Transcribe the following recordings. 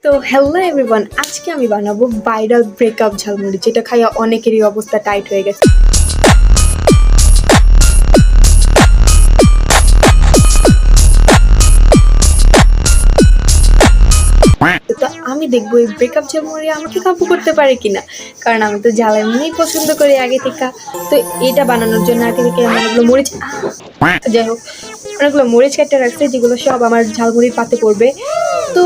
তো hello everyone, আজকে আমি বানাবো ভাইরাল ব্রেকআপ ঝালমুড়ি, যেটা খাইয়া অনেকেরই অবস্থা টাইট হয়ে গেছে। তো আমি দেখবো এই ব্রেকআপ ঝালমুড়ি আমাকে কাবু করতে পারে কিনা, কারণ আমি তো ঝাল এমনিই পছন্দ করি আগে থেকে। তো এটা বানানোর জন্য আগে থেকে আমি অনেকগুলো মরিচ, যাই হোক অনেকগুলো মরিচ কেটে রাখছে, যেগুলো সব আমার ঝালমুড়ির পাতে পড়বে। তো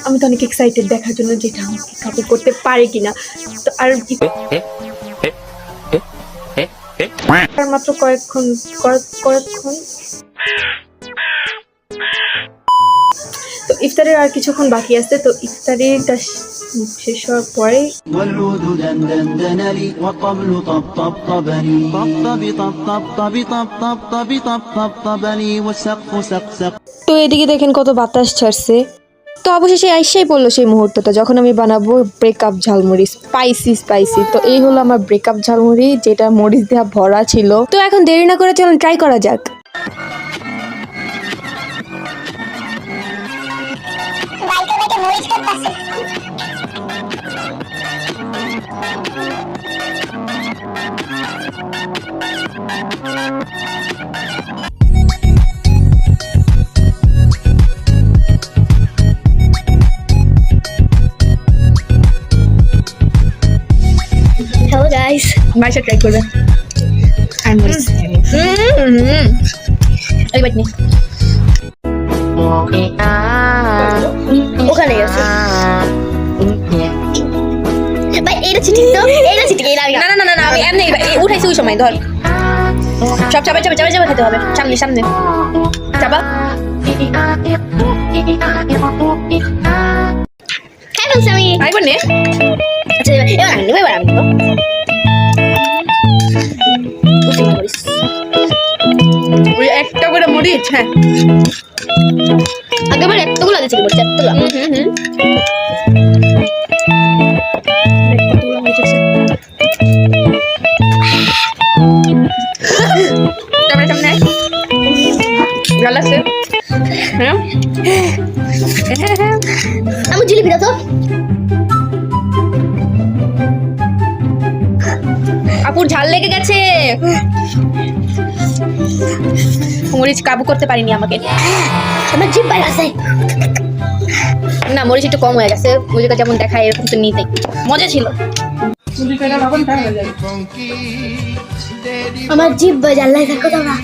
আমি তো অনেক এক্সাইটেড দেখার জন্য যেটা আমাকে কাবু করতে পারে কিনা। তো আর মাত্র কয়েকক্ষণ তো ইফতারের আর কিছুক্ষণ বাকি আছে। তো ইফতারিটা শেষ হওয়ার পরে তো এদিকে দেখেন কত বাতাস ছাড়ছে। তো অবশেষে আইসাই পড়লো সেই মুহূর্তটা যখন আমি বানাবো ব্রেকআপ ঝালমুড়ি, স্পাইসি। তো এই হলো আমার ব্রেকআপ ঝালমুড়ি, যেটা মরিচ দেওয়া ভরা ছিল। তো এখন দেরি না করে চলুন ট্রাই করা যাক। হ্যালো গাইস, বাসা ট্রাই করবে আর মরিচ এই বাট নি ওখানে গেছে ভাই। এটা চিটিং তো, এটা চিটিং। না আমি এমনি উঠাইছি ওই সময়। ধর সব চাপা খেতে হবে। সামনে চাপা খাই বলছি আমি। আইবার নে। আচ্ছা এবার আমি নেবো। ওই একটা করে মরিচ। হ্যাঁ আগেবার এতগুলো দিয়েছিল মরিচ, এতগুলো। সামনে গাল আছে। হ্যাঁ আমি জিলিপি দাও তো। আপুর ঝাল লেগে গেছে, মরিচ কাবু করতে পারিনি আমাকে। আমার জিভ বাইরে আছে না, মরিচ একটু কম হয়ে গেছে। ওই জায়গা যেমন দেখায় এরকম তো নিতে মজা ছিল। আমার জিভ বাজার লাগে কথা না।